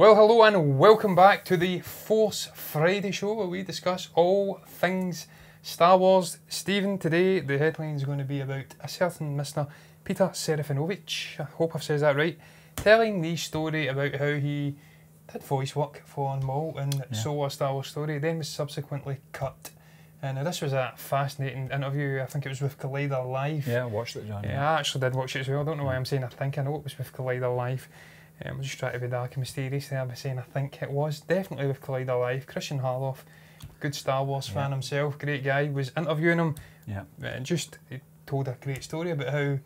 Well, hello and welcome back to the Force Friday show where we discuss all things Star Wars. Stephen, today the headline is going to be about a certain Mr. Peter Serafinovich, I hope I've said that right, telling the story about how he did voice work for Maul and So A Star Wars Story, then was subsequently cut. And this was a fascinating interview. I think it was with Collider Live. Yeah, I watched it, John. Yeah, I actually did watch it as well. I don't know why I'm saying I think. I know it was with Collider Live. I'm just trying to be dark and mysterious there by saying I think it was. Definitely with Collider Live. Christian Harloff, good Star Wars fan himself, great guy, was interviewing him. Yeah. And just he told a great story about how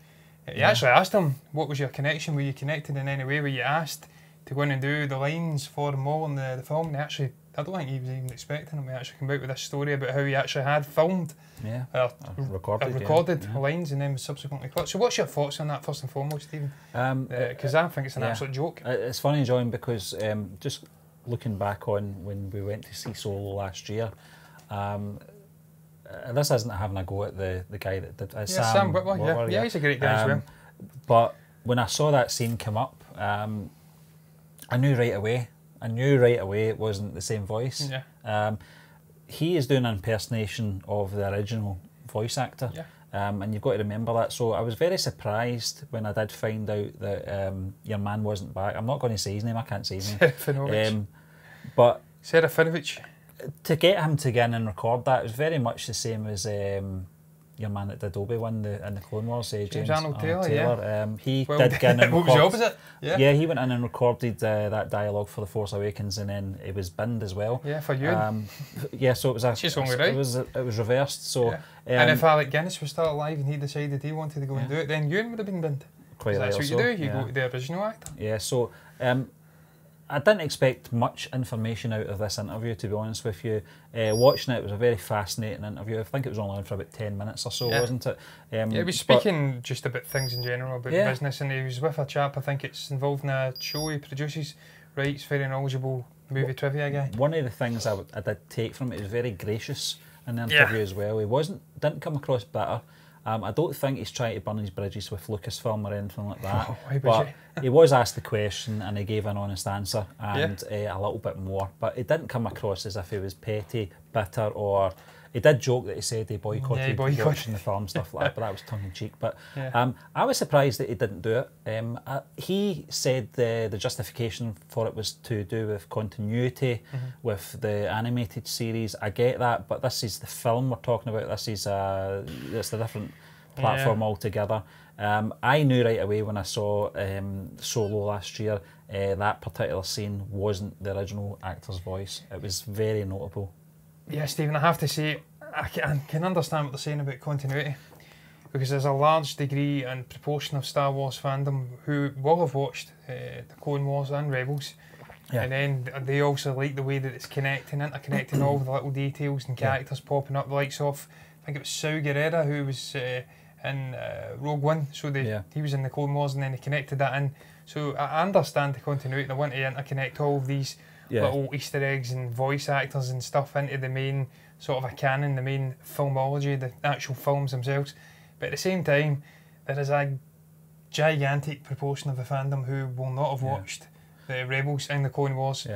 he actually asked him, what was your connection? Were you connected in any way? Were you asked to go in and do the lines for Maul in the film? And actually, I don't think he was even expecting him. He actually came out with this story about how he actually had filmed, recorded lines and then was subsequently cut. So what's your thoughts on that first and foremost, Stephen? Because I think it's an absolute joke. It's funny, John, because just looking back on when we went to see Solo last year, this isn't having a go at the guy that did Sam Witwer, yeah, he's a great guy as well. But when I saw that scene come up, I knew right away. It wasn't the same voice. Yeah. He is doing an impersonation of the original voice actor, and you've got to remember that. So I was very surprised when I did find out that your man wasn't back. I'm not going to say his name, I can't say his name. Serafinovich. But Serafinovich. To get him to get in and record that, it was very much the same as your man that did Obi-Wan in the Clone Wars, James Arnold Taylor. He did get in and what was the opposite? Yeah, he went in and recorded that dialogue for The Force Awakens, and then it was binned as well. Yeah, for you. Yeah, so it was it was reversed. So and if Alec Guinness was still alive and he decided he wanted to go and do it, then Ewan would have been binned. Quite that's what you do. You go to the original actor. Yeah, so I didn't expect much information out of this interview, to be honest with you. Watching it was a very fascinating interview. I think it was only on for about 10 minutes or so, wasn't it? He was speaking just about things in general, about business, and he was with a chap, I think it's involved in a show he produces, writes, very knowledgeable movie trivia guy. One of the things I did take from it, he was very gracious in the interview as well. He didn't come across bitter. I don't think he's trying to burn his bridges with Lucasfilm or anything like that. But he was asked the question and he gave an honest answer and a little bit more. But it didn't come across as if he was petty, bitter, or he did joke that he said he boycotted watching the film, stuff like that, but that was tongue-in-cheek. But I was surprised that he didn't do it. He said the justification for it was to do with continuity with the animated series. I get that, but this is the film we're talking about. This is it's a different platform altogether. I knew right away when I saw Solo last year, that particular scene wasn't the original actor's voice. It was very notable. Yeah, Stephen, I have to say, I can understand what they're saying about continuity, because there's a large degree and proportion of Star Wars fandom who will have watched the Clone Wars and Rebels, and then they also like the way that it's interconnecting all the little details and characters popping up, the likes of, I think it was Saw Gerrera who was in Rogue One, so he was in the Clone Wars and then they connected that in. So I understand the continuity, they want to interconnect all of these little Easter eggs and voice actors and stuff into the main sort of a canon, the main filmology, the actual films themselves. But at the same time, there is a gigantic proportion of the fandom who will not have watched the Rebels and the Clone Wars.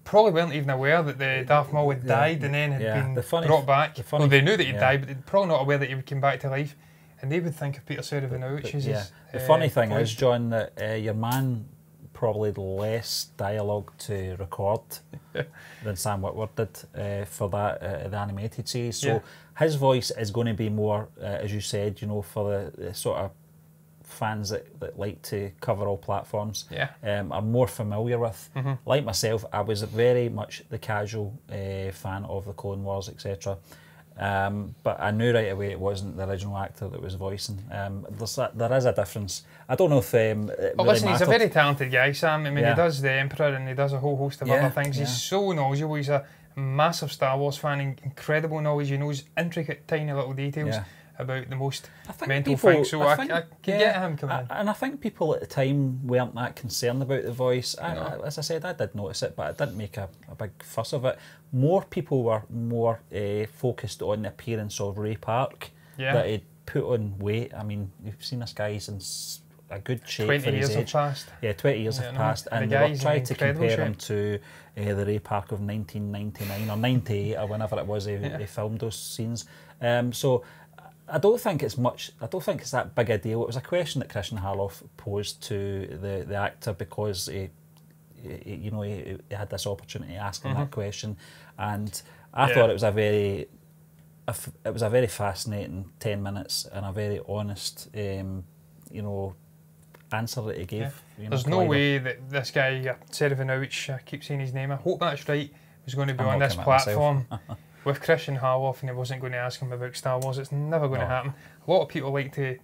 Probably weren't even aware that the Darth Maul had died and then had been brought back. Well, they knew that he'd died, but they're probably not aware that he would come back to life. And they would think of Peter Serafinovich as his the funny thing is, John, that your man probably had less dialogue to record than Sam Witwer did for that the animated series. So his voice is going to be more, as you said, you know, for the sort of fans that like to cover all platforms, are more familiar with. Like myself, I was very much the casual fan of the Clone Wars, etc. But I knew right away it wasn't the original actor that was voicing. There is a difference. I don't know if well, listen, he's a very talented guy, Sam. I mean, he does the Emperor and he does a whole host of other things. He's so knowledgeable. He's a massive Star Wars fan, incredible knowledge. He knows intricate, tiny little details about the most mental things. So I can get him coming in. And I think people at the time weren't that concerned about the voice. As I said, I did notice it, but I didn't make a big fuss of it. More people were more focused on the appearance of Ray Park, that he'd put on weight. I mean, you've seen this guy since a good shape 20 for his years age. have passed. Yeah, 20 years have passed, and they were trying to compare him to the Ray Park of 1999 or 98 or whenever it was he filmed those scenes. So I don't think it's that big a deal. It was a question that Christian Harloff posed to the actor because he had this opportunity to ask him that question, and I thought it was a very fascinating 10 minutes and a very honest, answer that he gave. There's no way that this guy, Serevinovich, I keep saying his name, I hope that's right, was going to be on this platform with Christian Harloff and he wasn't going to ask him about Star Wars. It's never going to happen. A lot of people like to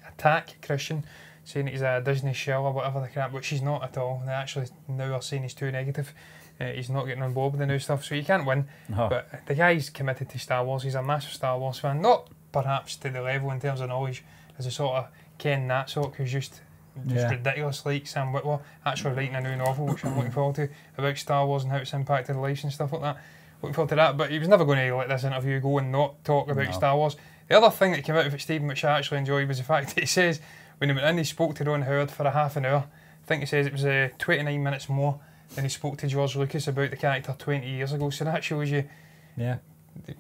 attack Christian, saying that he's a Disney shill or whatever the crap, which he's not at all. They actually now are saying he's too negative. He's not getting on board with the new stuff, so you can't win. But the guy's committed to Star Wars. He's a massive Star Wars fan, not perhaps to the level in terms of knowledge as a sort of Ken Natsock, who's just ridiculous like Sam Witwer, actually writing a new novel, which I'm looking forward to, about Star Wars and how it's impacted lives and stuff like that. Looking forward to that, but he was never going to let this interview go and not talk about Star Wars. The other thing that came out of it, Stephen, which I actually enjoyed, was the fact that he says when he went in, he spoke to Ron Howard for a half an hour. I think he says it was 29 minutes more than he spoke to George Lucas about the character 20 years ago. So that shows you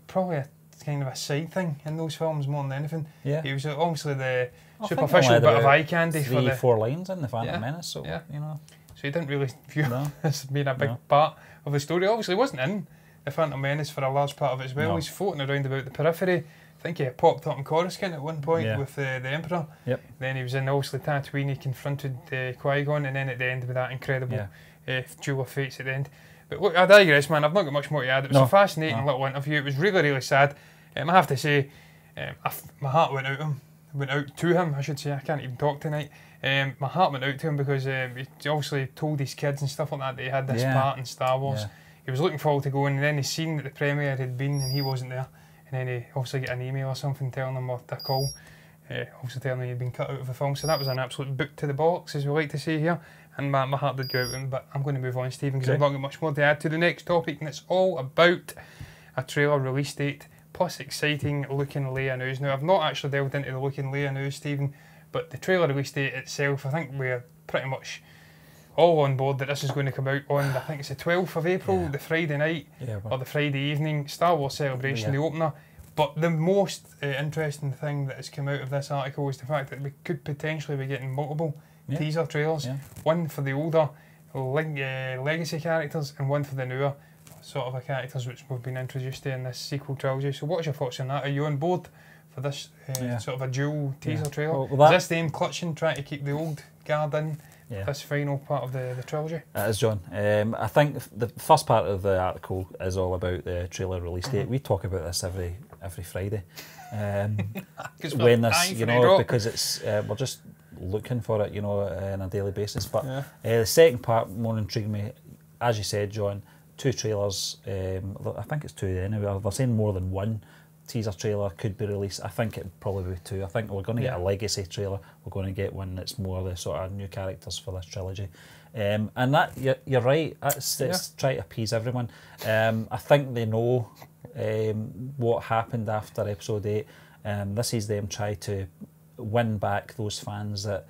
probably a kind of a side thing in those films more than anything. He was obviously the superficial bit of eye candy for the 4 lines in the Phantom Menace. So so he didn't really view this as being a big part of the story. Obviously, he wasn't in the Phantom Menace for a large part of it as well. He's floating around about the periphery. I think he popped up in Coruscant at one point with the Emperor. Then he was in obviously Tatooine. He confronted Qui-Gon, and then at the end with that incredible duel of fates at the end. But look, I digress, man. I've not got much more to add. It was a fascinating little interview. It was really, really sad. I have to say, my heart went out to him. I should say. I can't even talk tonight. My heart went out to him because he obviously told his kids and stuff like that he had this part in Star Wars. He was looking forward to going, and then he seen that the premiere had been and he wasn't there. And then he obviously got an email or something telling him, or a call, obviously telling him he'd been cut out of the film. So that was an absolute boot to the box, as we like to say here. And my heart did go out to him, but I'm going to move on, Stephen, because I've not got much more to add to the next topic, and it's all about a trailer release date plus exciting Luke and Leia news. Now, I've not actually delved into the Luke and Leia news, Stephen, but the trailer release date itself, I think we're pretty much all on board that this is going to come out on, I think it's the 12th of April, the Friday night, or the Friday evening, Star Wars Celebration, the opener. But the most interesting thing that has come out of this article is the fact that we could potentially be getting multiple teaser trailers, one for the older legacy characters and one for the newer sort of characters which we've been introduced to in this sequel trilogy. So what's your thoughts on that? Are you on board for this sort of a dual teaser trailer? Is this them clutching, trying to keep the old guard in this final part of the trilogy? It is, John. I think the first part of the article is all about the trailer release date. We talk about this every Friday. When this, because it's we're just looking for it, on a daily basis. But the second part more intrigued me, as you said, John. 2 trailers. I think it's 2 anyway. They're saying more than one teaser trailer could be released. I think it'd probably be 2. I think we're going to get a legacy trailer. We're going to get one that's more the sort of new characters for this trilogy. And that you're right. It's try to appease everyone. I think they know what happened after Episode 8. This is them trying to win back those fans that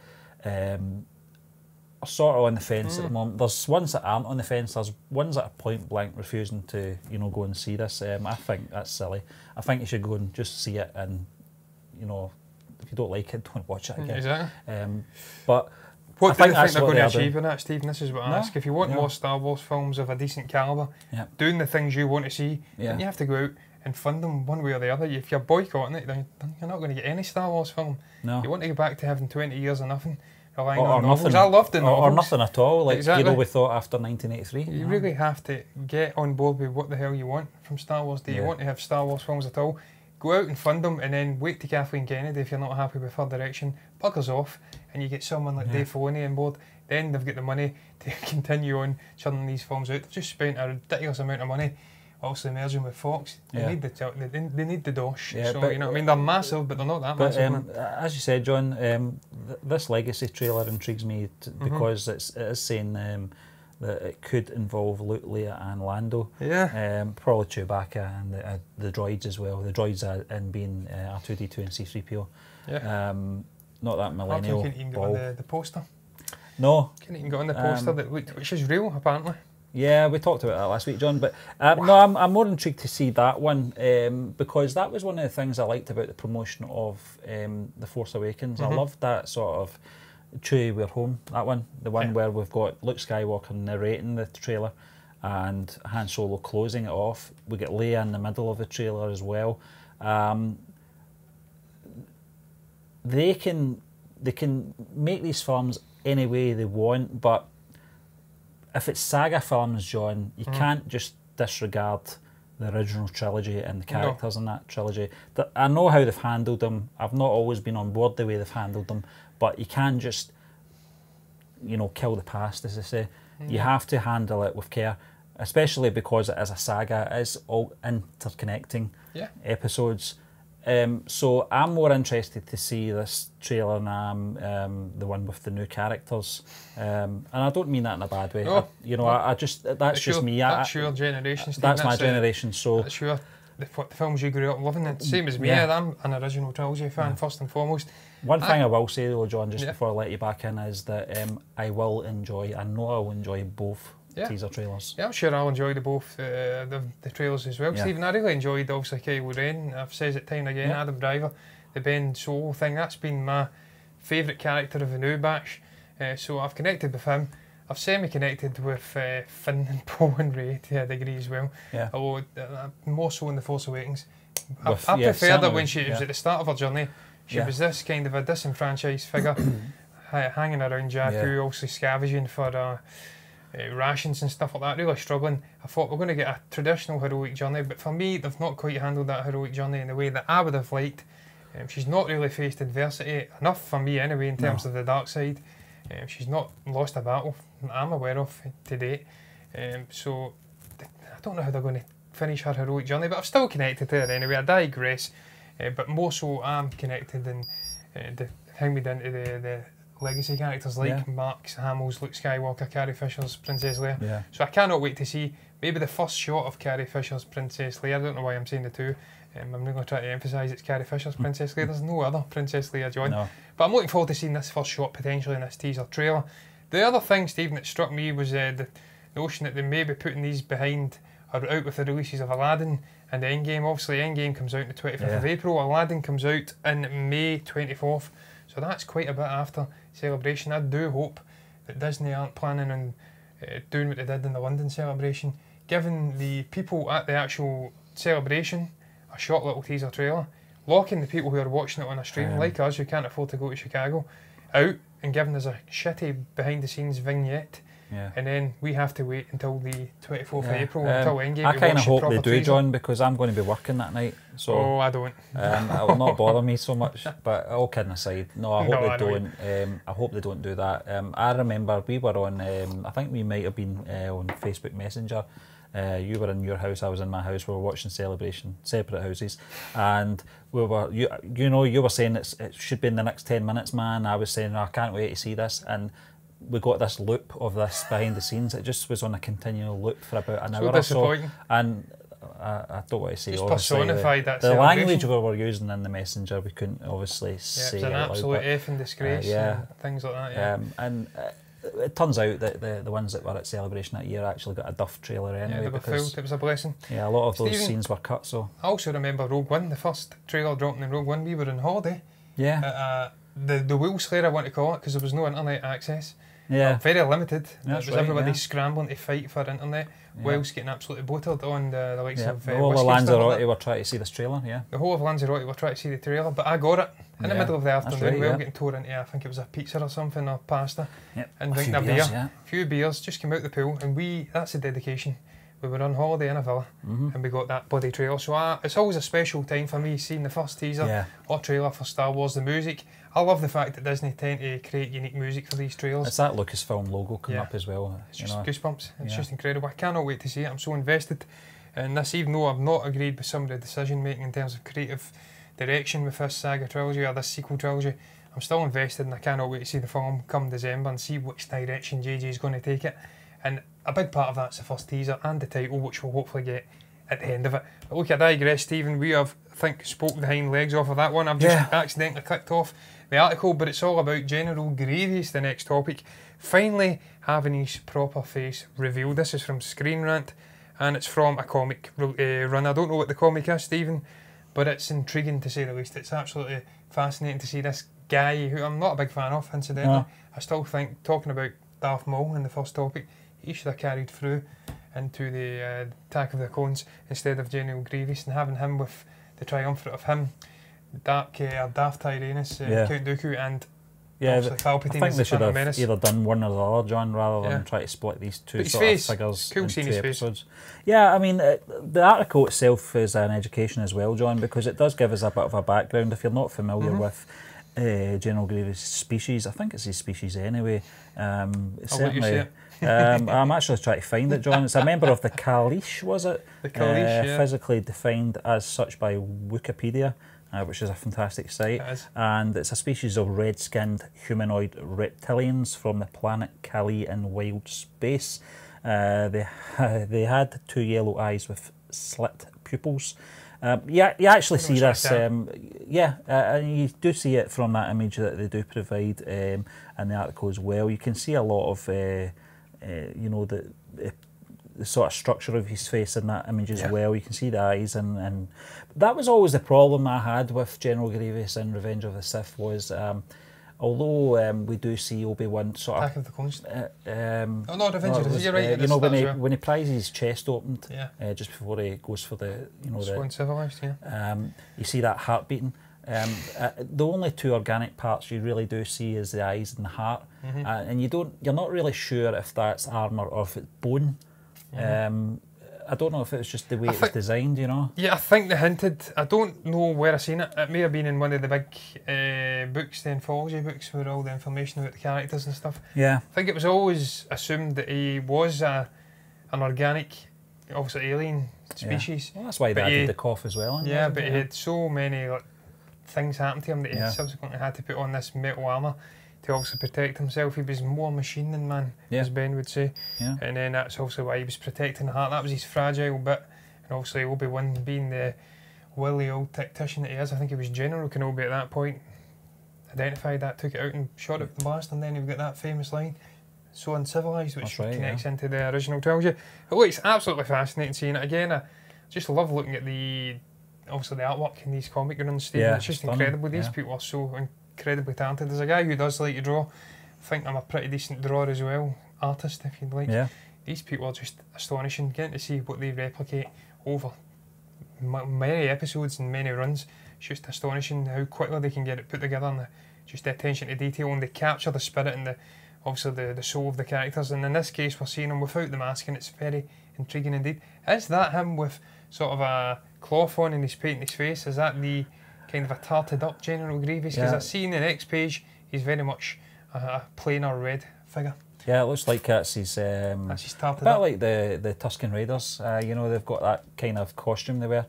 are sort of on the fence at the moment. There's ones that aren't on the fence. There's ones that are point blank refusing to, go and see this. I think that's silly. I think you should go and just see it, and if you don't like it, don't watch it again. Exactly. But what do you think they're going to achieve in that, Stephen? This is what I ask. If you want more Star Wars films of a decent calibre, doing the things you want to see, then you have to go out and fund them one way or the other. If you're boycotting it, then you're not going to get any Star Wars film. No. You want to go back to having 20 years of nothing. Or nothing. I loved the novels. Or nothing at all, like we thought after 1983. You really have to get on board with what the hell you want from Star Wars. Do you want to have Star Wars films at all? Go out and fund them, and then wait to Kathleen Kennedy if you're not happy with her direction. Buggers off, and you get someone like Dave Filoni on board. Then they've got the money to continue on churning these films out. They've just spent a ridiculous amount of money. Obviously merging with Fox, they need the dosh. So you know what I mean. They're massive, but they're not that massive. As you said, John, this legacy trailer intrigues me because it is saying that it could involve Luke, Leia, and Lando. Probably Chewbacca and the droids as well. The droids in being R2D2 and C3PO. not that millennial couldn't even ball. get on the poster. No. Couldn't even get on the poster that looked, which is real apparently. Yeah, we talked about that last week, John. But no, I'm more intrigued to see that one because that was one of the things I liked about the promotion of The Force Awakens. I loved that sort of Chewie, we're home. That one, the one where we've got Luke Skywalker narrating the trailer and Han Solo closing it off. We get Leia in the middle of the trailer as well. They can make these films any way they want, but if it's saga films, John, you can't just disregard the original trilogy and the characters in that trilogy. I know how they've handled them. I've not always been on board the way they've handled them, but you can't just, kill the past, as they say. You have to handle it with care, especially because it is a saga. It is all interconnecting episodes. So I'm more interested to see this trailer than the one with the new characters, and I don't mean that in a bad way. I just that's just me. That's your generation. Steve. That's my generation. So that's the films you grew up loving. It's same as me. I'm an original trilogy fan first and foremost. One thing I will say though, John, just before I let you back in, is that I know I will enjoy both teaser trailers. Yeah, I'm sure I'll enjoy both the trailers as well. Stephen, I really enjoyed obviously Kylo Ren. I've said it time and again, Adam Driver, the Ben Solo thing, that's been my favourite character of the new batch. So I've connected with him. I've semi-connected with Finn and Poe and Rey to a degree as well. Yeah. Although more so in The Force Awakens. I preferred her when she was at the start of her journey. She was this kind of a disenfranchised figure hanging around Jakku, obviously scavenging for rations and stuff like that, really struggling. I thought we're going to get a traditional heroic journey, but for me they've not quite handled that heroic journey in the way that I would have liked. She's not really faced adversity enough for me anyway in terms of the dark side. She's not lost a battle that I'm aware of to date. So I don't know how they're going to finish her heroic journey, but I'm still connected to her anyway. I digress, but more so I'm connected in how we did into the legacy characters like Mark Hamill's Luke Skywalker, Carrie Fisher's Princess Leia. Yeah. So I cannot wait to see maybe the first shot of Carrie Fisher's Princess Leia. I don't know why I'm saying the two. I'm not going to try to emphasise it's Carrie Fisher's Princess Leia. There's no other Princess Leia, John. No. But I'm looking forward to seeing this first shot potentially in this teaser trailer. The other thing, Stephen, that struck me was the notion that they may be putting these behind or out with the releases of Aladdin and Endgame. Obviously, Endgame comes out on the 25th of April. Aladdin comes out in May 24th. So that's quite a bit after Celebration. I do hope that Disney aren't planning on doing what they did in the London Celebration, giving the people at the actual celebration a short little teaser trailer, locking the people who are watching it on a stream, like us who can't afford to go to Chicago, out and giving us a shitty behind the scenes vignette. And then we have to wait until the 24th of April until Endgame. I kind of hope they do, John, because I'm going to be working that night. So I don't. It will not bother me so much. But all kidding aside, no, I hope they don't. I hope they don't do that. I remember we were on. I think we might have been on Facebook Messenger. You were in your house, I was in my house. We were watching Celebration, separate houses, and we were. You were saying it should be in the next 10 minutes, man. I was saying I can't wait to see this, and we got this loop of this behind the scenes. It just was on a continual loop for about an hour or so. And I don't want to say, just obviously, personified the language we were using in the messenger, we couldn't obviously say it was an absolute effing disgrace. and things like that. And it turns out that the ones that were at Celebration that year actually got a duff trailer anyway. They were filled. It was a blessing. Yeah, a lot of those scenes were cut. So I also remember Rogue One, the first trailer dropping in Rogue One. We were on holiday. Yeah. The Wheel Slayer, I want to call it, because there was no internet access. Yeah. Very limited. That's it was everybody scrambling to fight for internet, whilst getting absolutely buttered on the likes of the whole of Lanzarote were trying to see this trailer, The whole of Lanzarote were trying to see the trailer, but I got it in the middle of the afternoon. We were getting tore into, I think it was a pizza or something, or pasta, and drinking a beer. A few beers, just came out the pool, and that's the dedication. We were on holiday in a villa, and we got that bloody trailer. So it's always a special time for me seeing the first teaser or trailer for Star Wars. The music, I love the fact that Disney tend to create unique music for these trailers. It's that Lucasfilm logo coming up as well. It's just goosebumps. It's just incredible. I cannot wait to see it. I'm so invested in this, even though I've not agreed with some of the decision making in terms of creative direction with this saga trilogy or this sequel trilogy. I'm still invested, and I cannot wait to see the film come December and see which direction JJ is going to take it. And a big part of that's the first teaser and the title, which we'll hopefully get at the end of it. But look, I digress, Stephen. We have, I think, spoke the hind legs off of that one. I've just accidentally clicked off the article, but it's all about General Grievous, the next topic, finally having his proper face revealed. This is from Screen Rant, and it's from a comic run. I don't know what the comic is, Stephen, but it's intriguing to say the least. It's absolutely fascinating to see this guy, who I'm not a big fan of, incidentally. No. I still think, talking about Darth Maul in the first topic, he should have carried through into the Attack of the Clones instead of General Grievous, and having him with the triumvirate of him, Darth Tyrannus, Count Dooku, and Palpatine. I think they should have either done one or the other, John, rather than try to split these two sort of figures into two episodes. Yeah, I mean, the article itself is an education as well, John, because it does give us a bit of a background. If you're not familiar with General Grievous' species, I think it's his species anyway. Certainly, I'm actually trying to find it, John. It's a member of the Kalish, was it? The Kalish, physically defined as such by Wikipedia, which is a fantastic site. And it's a species of red-skinned humanoid reptilians from the planet Kali in wild space. They had 2 yellow eyes with slit pupils. You actually see this, and you do see it from that image that they do provide in the article as well. You can see a lot of, you know, the sort of structure of his face in that image as well. You can see the eyes, and that was always the problem I had with General Grievous in Revenge of the Sith was, although we do see Obi-Wan sort of... Attack of the Clones. Oh no, Revenge of the Sith, you're right. You know, when he pries his chest opened, just before he goes for the, you know, the civilized, you see that heart beating. The only 2 organic parts you really do see is the eyes and the heart, and you're not really sure if that's armour or if it's bone. I don't know if it was just the way it was designed, you know. Yeah, I think they hinted. I don't know where I seen it. It may have been in one of the big books, the anthology books, with all the information about the characters and stuff. Yeah. I think it was always assumed that he was an organic, obviously alien species. Well, that's why they added the cough as well. Yeah, but he had so many things happen to him that he subsequently had to put on this metal armour to also protect himself. He was more machine than man, as Ben would say. And then that's also why he was protecting the heart. That was his fragile bit. And obviously Obi-Wan, being the wily old tactician that he is, I think he was General Kenobi at that point, identified that, took it out and shot it with the blast, and then you've got that famous line, "So uncivilised," which connects into the original trilogy. It looks absolutely fascinating seeing it again. I just love looking at the artwork in these comic runs, Stephen. It's just incredible. These people are so incredibly talented. There's a guy who does like to draw. I think I'm a pretty decent drawer as well, artist if you'd like. These people are just astonishing. Getting to see what they replicate over many episodes and many runs, it's just astonishing how quickly they can get it put together, and just the attention to detail, and they capture the spirit and obviously the soul of the characters. And in this case we're seeing him without the mask, and it's very intriguing indeed. Is that him with sort of a cloth on and he's painting his face? Is that the kind of a tarted up General Grievous? Because I see in the next page he's very much a plainer red figure. Yeah, it looks like that's his tarted bit up. Like the Tusken Raiders. You know, they've got that kind of costume they wear.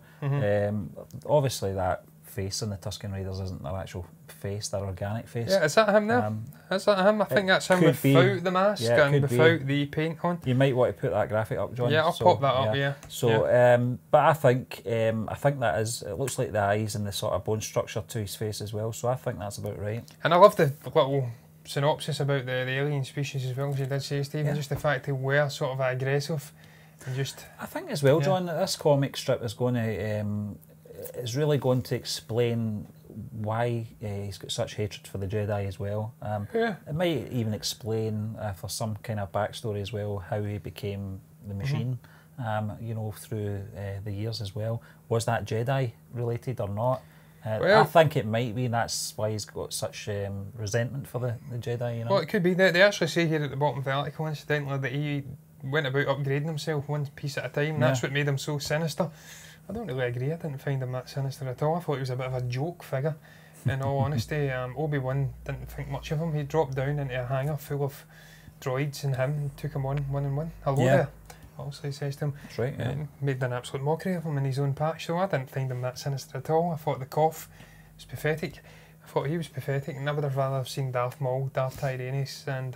Obviously that face in the Tusken Raiders isn't their actual face, their organic face. Yeah, is that him there? Is that him? I think that's him without the mask and without the paint on. You might want to put that graphic up, John. Yeah, I'll pop that up, So, but I think that is, it looks like the eyes and the sort of bone structure to his face as well, so I think that's about right. And I love the little synopsis about the alien species as well, as you did say, Stephen, just the fact they were sort of aggressive and just... I think as well, John, that this comic strip is going to... is really going to explain why he's got such hatred for the Jedi as well. It might even explain for some kind of backstory as well how he became the machine, you know, through the years as well. Was that Jedi related or not? I think it might be, and that's why he's got such resentment for the Jedi, you know. Well, it could be. They actually say here at the bottom of the article, incidentally, that he went about upgrading himself one piece at a time, and that's what made him so sinister. I don't really agree. I didn't find him that sinister at all. I thought he was a bit of a joke figure, in all honesty. Obi-Wan didn't think much of him. He dropped down into a hangar full of droids and him, and took him on one-on-one. Hello there, obviously says to him. That's right, made an absolute mockery of him in his own patch, so I didn't find him that sinister at all. I thought the cough was pathetic. I thought he was pathetic, and I would have rather have seen Darth Maul, Darth Tyrannus, and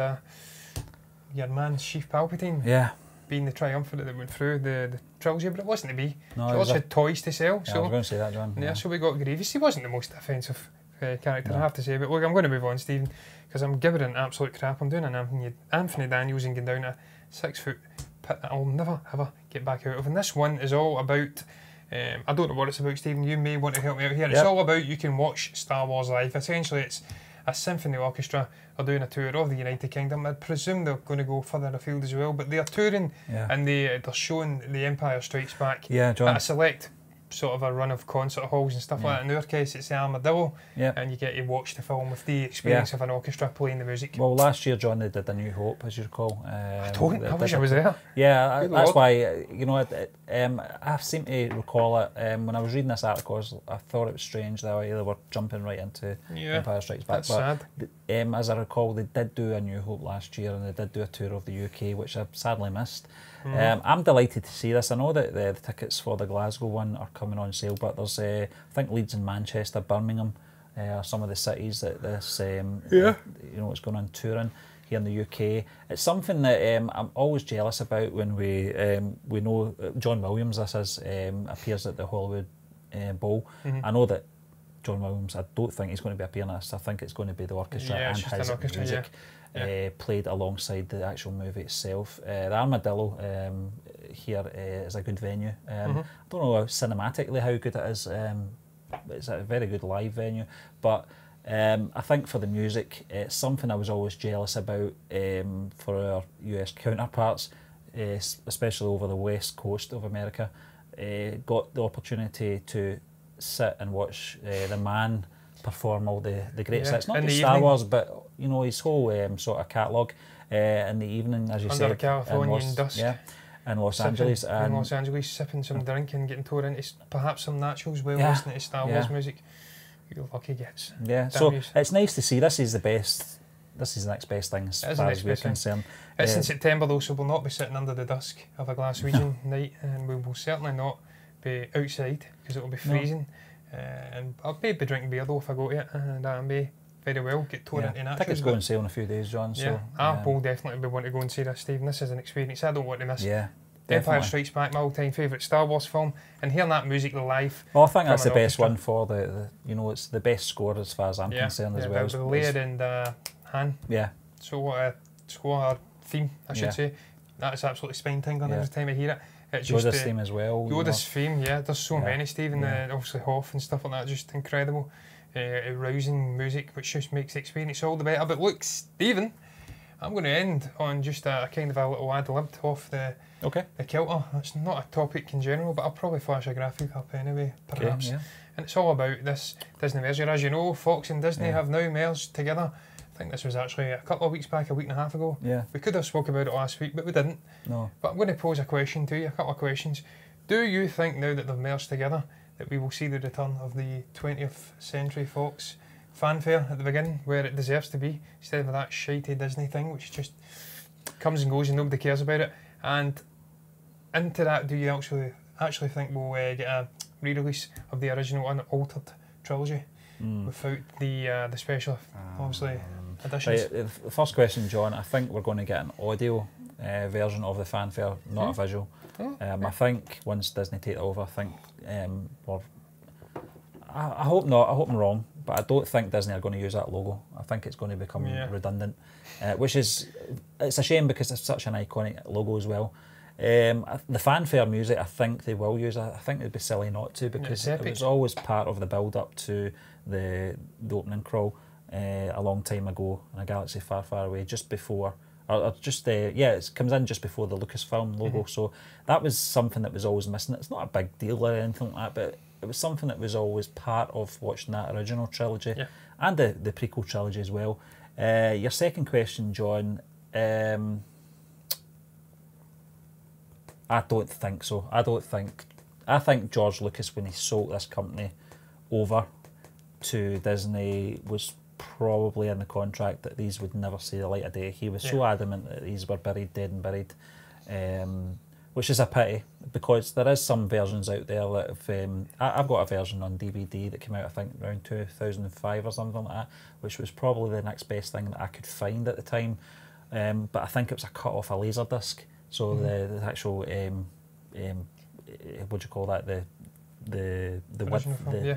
your man, Chief Palpatine. Being the triumvirate that went through the trilogy, but it wasn't to be. No, George had toys to sell. I was going to say that, John. So we got Grievous. He wasn't the most offensive character, I have to say. But look, I'm going to move on, Stephen, because I'm gibbering absolute crap. I'm doing an Anthony Daniels and going down a 6 foot pit that I'll never ever get back out of. And this one is all about. I don't know what it's about, Stephen. You may want to help me out here. It's all about you can watch Star Wars live. Essentially, it's a symphony orchestra are doing a tour of the United Kingdom. I presume they're going to go further afield as well, but they are touring and they're showing The Empire Strikes Back at a select sort of a run of concert halls and stuff like that. In our case, it's the Armadillo, and you get to watch the film with the experience of an orchestra playing the music. Well, last year, John, they did A New Hope, as you recall. I wish I was there. Yeah, that's why, you know, I seem to recall it. When I was reading this article, I thought it was strange that they were jumping right into Empire Strikes Back. That's sad. As I recall, they did do A New Hope last year, and they did do a tour of the UK, which I sadly missed. I'm delighted to see this. I know that the tickets for the Glasgow one are coming on sale, but there's I think Leeds and Manchester, Birmingham are some of the cities that this you know, it's going on touring here in the UK. It's something that I'm always jealous about when we know John Williams. This is appears at the Hollywood Bowl. I know that John Williams, I don't think he's going to be appearing in this. I think it's going to be the orchestra and his music played alongside the actual movie itself. The Armadillo here is a good venue. I don't know cinematically how good it is. It's a very good live venue, but I think for the music, it's something I was always jealous about for our US counterparts, especially over the west coast of America. Got the opportunity to sit and watch the man perform all the great hits, not just Star Wars, but you know, his whole sort of catalogue in the evening, as you said, under Californian dusk. In Los Angeles. In Los Angeles, sipping some drink and getting tore into perhaps some naturals while listening to Star Wars music. You're lucky gets. Yeah, so it's nice to see. This is the best. This is the next best thing as far as we're concerned. It's in September though, so we'll not be sitting under the dusk of a Glaswegian night, and we will certainly not be outside because it will be freezing. And I'll maybe drinking beer though if I go to it, and that'll be very well get torn into naturals. Tickets go on sale in a few days, John. So I will definitely be wanting to go and see this, Stephen. This is an experience I don't want to miss. Yeah. Empire Strikes Back, my all-time favourite Star Wars film, and hearing that music live. Well, I think that's the best one for the you know, it's the best score as far as I'm concerned as well. The Leia and Han. Yeah. So what a score theme, I should say. That is absolutely spine-tingling every time I hear it. It's Yoda's just theme as well. Yoda's theme, there's so many, Stephen. Obviously Hoth and stuff like that, just incredible. Rousing music, which just makes the experience all the better. But look, Stephen, I'm going to end on just a kind of a little ad-lib off the kilter. It's not a topic in general, but I'll probably flash a graphic up anyway, perhaps. And it's all about this Disney merger. As you know, Fox and Disney have now merged together. I think this was actually a couple of weeks back, a week and a half ago. We could have spoke about it last week, but we didn't. No. But I'm going to pose a question to you, a couple of questions. Do you think now that they've merged together that we will see the return of the 20th Century Fox fanfare at the beginning, where it deserves to be, instead of that shitey Disney thing which just comes and goes and nobody cares about it? And into that, do you actually think we'll get a re-release of the original unaltered trilogy without the special, obviously, additions? Right, the first question, John, I think we're going to get an audio version of the fanfare, not a visual. I think once Disney take it over, I think I hope not. I hope I'm wrong, but I don't think Disney are going to use that logo. I think it's going to become redundant, which is it's a shame because it's such an iconic logo as well. The fanfare music, I think they will use it. I think it'd be silly not to, because it was always part of the build-up to the opening crawl a long time ago in a galaxy far, far away, just before. It comes in just before the Lucasfilm logo, so that was something that was always missing. It's not a big deal or anything like that, but it was something that was always part of watching that original trilogy and the prequel trilogy as well. Your second question, John, I don't think so. I think George Lucas, when he sold this company over to Disney, was probably in the contract that these would never see the light of day. He was so adamant that these were dead and buried, which is a pity, because there is some versions out there that have, I've got a version on DVD that came out I think around 2005 or something like that, which was probably the next best thing that I could find at the time, but I think it was a cut off a laser disc, so the actual what do you call that, the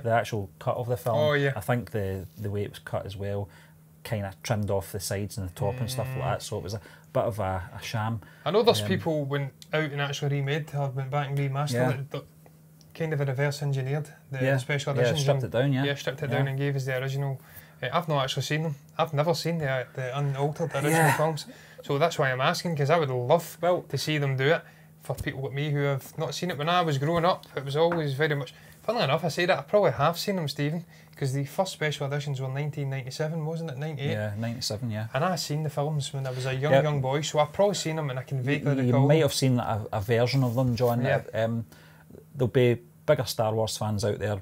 actual cut of the film. Oh, yeah. I think the way it was cut as well kind of trimmed off the sides and the top and stuff like that, so it was a bit of a sham. I know there's people went out and actually remade, or went back and remastered it, kind of a reverse engineered the special editions. Stripped it down, stripped it down and gave us the original. I've not actually seen them. I've never seen the unaltered original films, so that's why I'm asking, because I would love to see them do it for people like me who have not seen it. When I was growing up, it was always very much. Funnily enough, I say that I probably have seen them, Stephen, because the first special editions were 1997, wasn't it? 98? Yeah, 97, yeah. And I seen the films when I was a young boy, so I've probably seen them and I can vaguely recall. You might have seen a version of them, John. Yeah. There'll be bigger Star Wars fans out there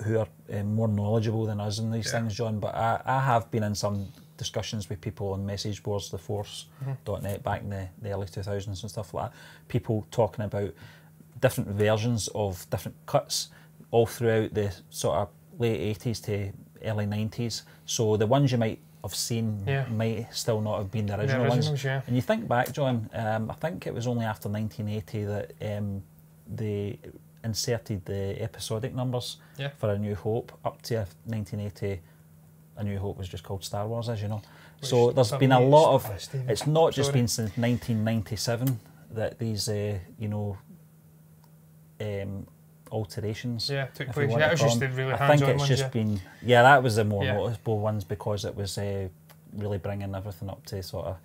who are more knowledgeable than us in these things, John, but I have been in some discussions with people on message boards, theforce.net, back in the early 2000s and stuff like that, people talking about different versions of different cuts all throughout the sort of late 80s to early 90s. So the ones you might have seen might still not have been the original ones. Yeah. And you think back, John, I think it was only after 1980 that they inserted the episodic numbers for A New Hope. Up to 1980, A New Hope was just called Star Wars, as you know. Which so there's been a lot of... It's not just been since 1997 that these, alterations took place. It was just the really hands-on ones. I think it's just been... Yeah, that was the more noticeable ones, because it was really bringing everything up to sort of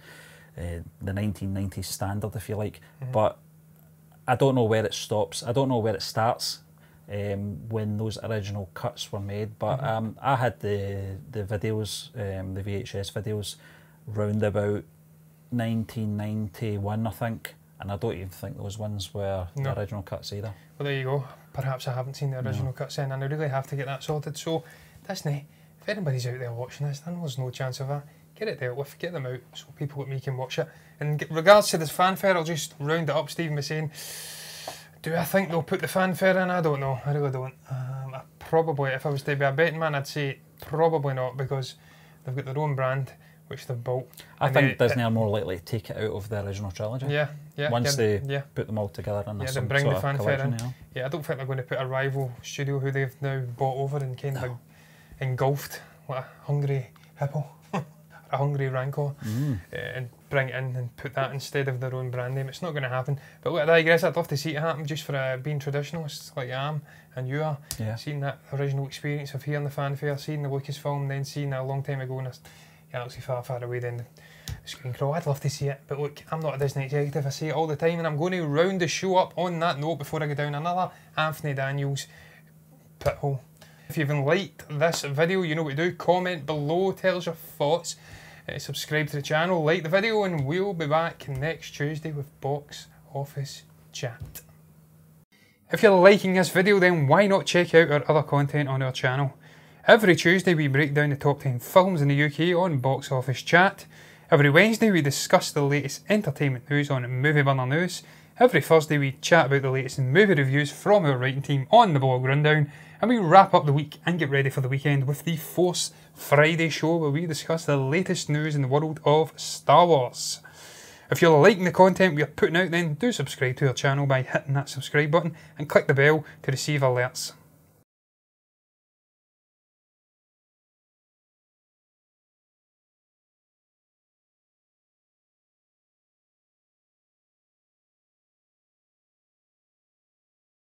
the 1990s standard, if you like. But I don't know where it stops. I don't know where it starts when those original cuts were made. But I had the videos, the VHS videos, round about 1991, I think. And I don't even think those ones were the original cuts either. Well, there you go. Perhaps I haven't seen the original cuts in, and I really have to get that sorted. So, Disney, if anybody's out there watching this, then there's no chance of that. Get it dealt with, get them out, so people like me can watch it. And in regards to this fanfare, I'll just round it up, Stephen, by saying, do I think they'll put the fanfare in? I don't know. I really don't. I probably, if I was to be a betting man, I'd say probably not, because they've got their own brand, which they've built. I think Disney are more likely to take it out of the original trilogy. Once they put them all together in some bring sort the of fanfare collection. in. Yeah, I don't think they're going to put a rival studio who they've now bought over and kind of engulfed like a hungry hippo, a hungry rancor, and bring it in and put that instead of their own brand name. It's not going to happen. But look, I guess I'd love to see it happen, just for being traditionalists like I am and you are. Seeing that original experience of hearing the fanfare, seeing the Lucasfilm, then seeing that a long time ago in a galaxy far, far away, then the screen crawl. I'd love to see it, but look, I'm not a Disney executive. I say it all the time, and I'm going to round the show up on that note before I go down another Anthony Daniels pit hole. If you've liked this video, you know what to do. Comment below, tell us your thoughts, subscribe to the channel, like the video, and we'll be back next Tuesday with Box Office Chat. If you're liking this video, then why not check out our other content on our channel. Every Tuesday we break down the top 10 films in the UK on Box Office Chat. Every Wednesday we discuss the latest entertainment news on Movie Burner News. Every Thursday we chat about the latest movie reviews from our writing team on the Blog Rundown. And we wrap up the week and get ready for the weekend with the Force Friday show, where we discuss the latest news in the world of Star Wars. If you're liking the content we are putting out, then do subscribe to our channel by hitting that subscribe button and click the bell to receive alerts.